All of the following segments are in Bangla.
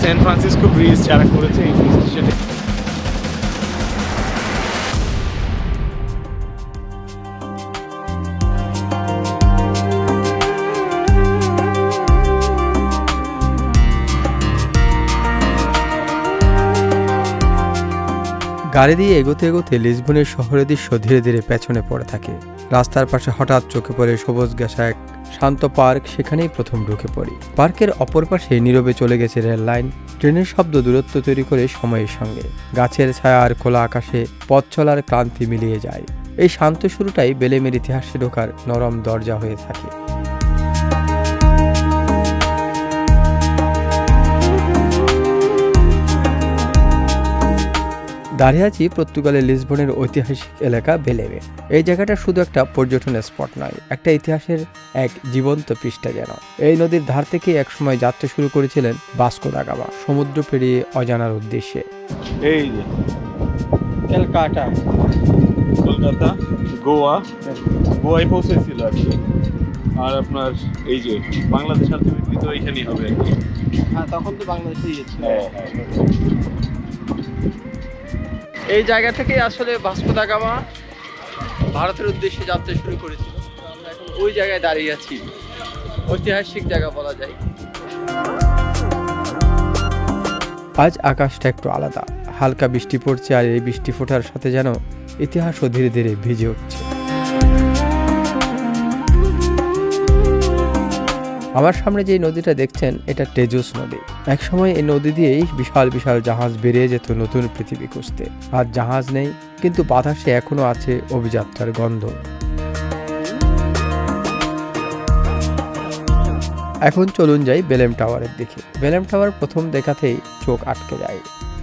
সান ফ্রান্সিসকো ব্রিজ যারা করেছে এই ব্রিজের সাথে গাড়ি দিয়ে এগোতে এগোতে লিসবনের শহরের দৃশ্য ধীরে ধীরে পেছনে পড়ে থাকে। রাস্তার পাশে হঠাৎ চোখে পড়ে সবুজ ঘেঁষা এক শান্ত পার্ক, সেখানেই প্রথম ঢুকে পড়ি। পার্কের অপর পাশে নীরবে চলে গেছে রেল লাইন, ট্রেনের শব্দ দূরত্ব তৈরি করে সময়ের সঙ্গে। গাছের ছায়া আর খোলা আকাশে পথ চলার ক্লান্তি মিলিয়ে যায়। এই শান্ত শুরুটাই বেলেমের ইতিহাসে ঢোকার নরম দরজা হয়ে থাকে। দাঁড়িয়ে আছি পর্তুগালের লিসবনের ঐতিহাসিক এলাকা বেলেমে। এই জায়গাটা শুধু একটা পর্যটন স্পট নয়, একটা ইতিহাসের এক জীবন্ত পৃষ্ঠা যেন। এই নদীর ধার থেকে একসময় যাত্রা শুরু করেছিলেন ভাস্কো দা গামা, সমুদ্র পেরিয়ে অজানার উদ্দেশ্যে। এই যে ক্যালকাটা, কলকাতা, গোয়ায় পৌঁছেছিল আর কি। আর আপনার এই যে বাংলাদেশ আলটিমেটলি তো এইখানেই হবে আর কি। হ্যাঁ, তখন তো বাংলাদেশেই গেছিল। এই জায়গা থেকে আসলে ভাস্কো দা গামা ভারতের উদ্দেশ্যে যাত্রা শুরু করেছিল। আমরা এখন ওই জায়গায় দাঁড়িয়ে আছি, ঐতিহাসিক জায়গা বলা যায়। আজ আকাশটা একটু আলাদা, হালকা বৃষ্টি পড়ছে, আর এই বৃষ্টি ফোটার সাথে যেন ইতিহাসও ধীরে ধীরে ভিজে উঠছে। আমার সামনে যে নদীটা দেখছেন, এটা টেজুস নদী। একসময় এই নদী দিয়েই বিশাল বিশাল জাহাজ বেরিয়ে যেত নতুন পৃথিবী খুঁজতে। আর জাহাজ নেই, কিন্তু বাতাসে এখনো আছে অভিযাত্রার গন্ধ। এখন চলুন যাই বেলেম টাওয়ারের দিকে। বেলেম টাওয়ার প্রথম দেখাতেই চোখ আটকে যায়।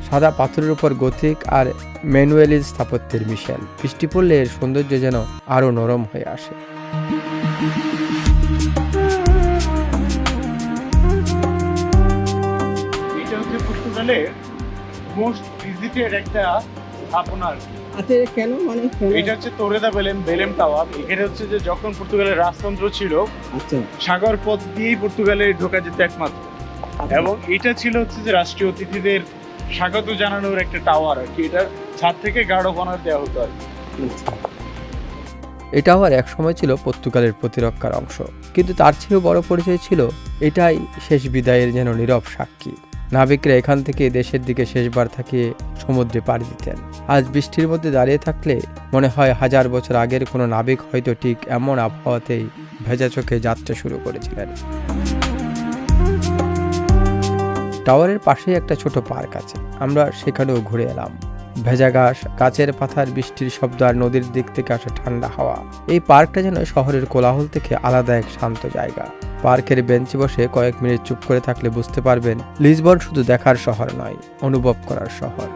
সাদা পাথরের উপর গথিক আর ম্যানুয়েলিজ স্থাপত্যের মিশেল। বৃষ্টি পড়লে এর সৌন্দর্য যেন আরো নরম হয়ে আসে। মোস্ট ভিজিটেড একটা স্থাপনা। আচ্ছা, কেন মানে এটা হচ্ছে তোরে দা বেলেম টাওয়ার। এখানে হচ্ছে যে যখন পর্তুগালের রাজতন্ত্র ছিল, আচ্ছা, সাগর পথ দিয়েই পর্তুগালে ঢোকা যেত একমাত্র। এবং এটা ছিল হচ্ছে যে রাষ্ট্রীয় অতিথিদের স্বাগত জানানোর একটা টাওয়ার আর কি। এটা ছাদ থেকে গাঢ় কর্নার দেওয়া হতো আর কি। এই টাওয়ার এক সময় ছিল পর্তুগালের প্রতিরক্ষার অংশ, কিন্তু তার চেয়েও বড় পরিচয় ছিল এটাই শেষ বিদায়ের যেন নীরব সাক্ষী। নাবিকরা এখান থেকে দেশের দিকে শেষবার থাকিয়ে সমুদ্রে পাড়ি দিতেন। আজ বৃষ্টির মধ্যে দাঁড়িয়ে থাকলে মনে হয় 1000 বছর আগের কোনো নাবিক হয়তো ঠিক এমন আবহাওয়াতেই ভেজা চোখে যাত্রা শুরু করেছিলেন। টাওয়ারের পাশেই একটা ছোট পার্ক আছে, আমরা সেখানেও ঘুরে এলাম। ভেজা ঘাস, গাছের পাতার বৃষ্টির শব্দ আর নদীর দিক থেকে আসা ঠান্ডা হাওয়া। এই পার্কটা যেন শহরের কোলাহল থেকে আলাদা এক শান্ত জায়গা। পার্কের বেঞ্চে বসে কয়েক মিনিট চুপ করে থাকলে বুঝতে পারবেন লিসবন শুধু দেখার শহর নয়, অনুভব করার শহর।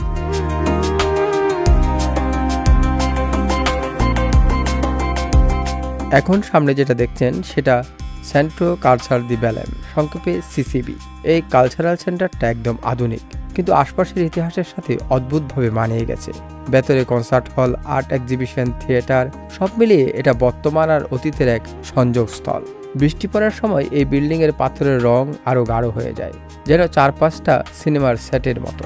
এখন সামনে যেটা দেখছেন সেটা সেন্ট্রো কালচার দি বেলেম, সংক্ষেপে সিসিবি। এই কালচারাল সেন্টারটা একদম আধুনিক, কিন্তু আশপাশের ইতিহাসের সাথে অদ্ভুতভাবে মানিয়ে গেছে। ভেতরে কনসার্ট হল, আর্ট এক্সিবিশন, থিয়েটার, সব মিলিয়ে এটা বর্তমান আর অতীতের এক সংযোগস্থল। বৃষ্টি পড়ার সময় এই বিল্ডিং এর পাথরের রং আরো গাঢ় হয়ে যায়, যেন 4-5টা সিনেমার সেটের মতো।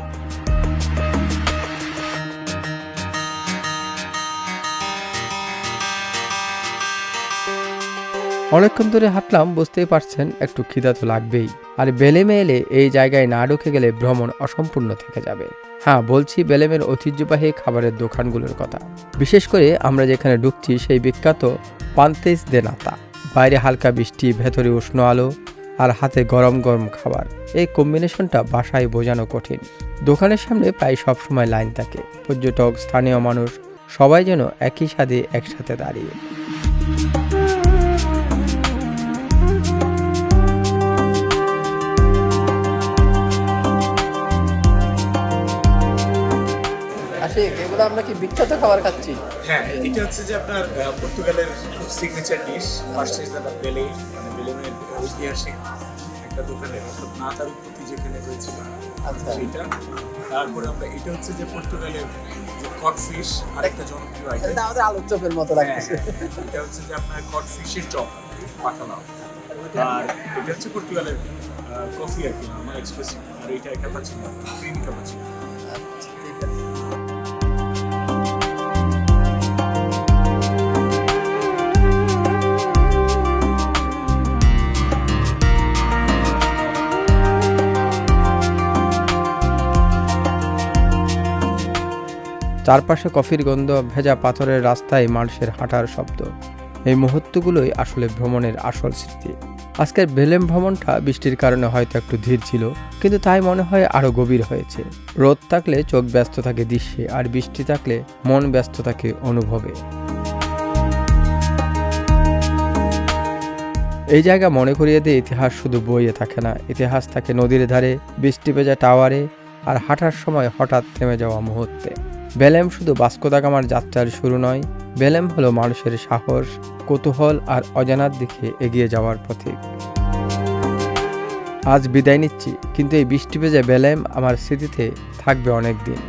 অনেকক্ষণ ধরে হাঁটলাম, বুঝতেই পারছেন একটু খিদা তো লাগবেই। আর বেলেমে এলে এই জায়গায় না ঢুকে গেলে ভ্রমণ অসম্পূর্ণ থেকে যাবে। হ্যাঁ, বলছি বেলেমের ঐতিহ্যবাহী খাবারের দোকানগুলোর কথা। বিশেষ করে আমরা যেখানে ঢুকছি সেই বিখ্যাত পান্তেস দে নাতা। বাইরে হালকা বৃষ্টি, ভেতরে উষ্ণ আলো, আর হাতে গরম গরম খাবার। এই কম্বিনেশনটা ভাষায় বোঝানো কঠিন। দোকানের সামনে প্রায় সবসময় লাইন থাকে। পর্যটক, স্থানীয় মানুষ সবাই যেন একই স্বাদে একসাথে দাঁড়িয়ে। এগুলো আমরা কি বিখ্যাত খাবার খাচ্ছি? হ্যাঁ, এটা হচ্ছে যে আপনার পর্তুগালের সিগনেচার ডিশ পাস্টেজ দা বেলেম, মানে বেলেমের ঐতিহাসিক একটা দোকানের অর্থাৎ নাতার উৎপত্তি যেখানে হয়েছিল। আচ্ছা, এটা তারপরে আমরা এটা হচ্ছে যে পর্তুগালের যে কডফিশ, আরেকটা জনপ্রিয় আইটেম। আমাদের আলুর চপের মতো লাগছে। এটা হচ্ছে যে আপনার কডফিশের চপ, পাকালাও। আর এটা হচ্ছে পর্তুগালের কফি আর কি, নর্মাল এক্সপ্রেসো, আর এইটা ক্যাপাচিনো, ক্রিমি ক্যাপাচিনো। আচ্ছা, ঠিক আছে। চারপাশে কফির গন্ধ, ভেজা পাথরের রাস্তায় মানুষের হাঁটার শব্দ, এই মুহূর্তগুলোই আসলে ভ্রমণের আসল স্মৃতি। আজকের বেলেম ভ্রমণটা বৃষ্টির কারণে হয়তো একটু ধীর ছিল, কিন্তু তাই মনে হয় আরো গভীর হয়েছে। রোদ থাকলে চোখ ব্যস্ত থাকে দৃশ্যে, আর বৃষ্টি থাকলে মন ব্যস্ত থাকে অনুভবে। এই জায়গা মনে করিয়ে দিয়ে ইতিহাস শুধু বইয়ে থাকে না, ইতিহাস থাকে নদীর ধারে, বৃষ্টি ভেজা টাওয়ারে, আর হাঁটার সময় হঠাৎ থেমে যাওয়া মুহূর্তে। বেলেম শুধু ভাস্কো দা গামার যাত্রার শুরু নয়, বেলেম হলো মানুষের সাহস, কৌতূহল আর অজানার দিকে এগিয়ে যাওয়ার প্রতীক। আজ বিদায় নিচ্ছি, কিন্তু এই বৃষ্টি ভেজা বেলেম আমার স্মৃতিতে থাকবে অনেক দিন।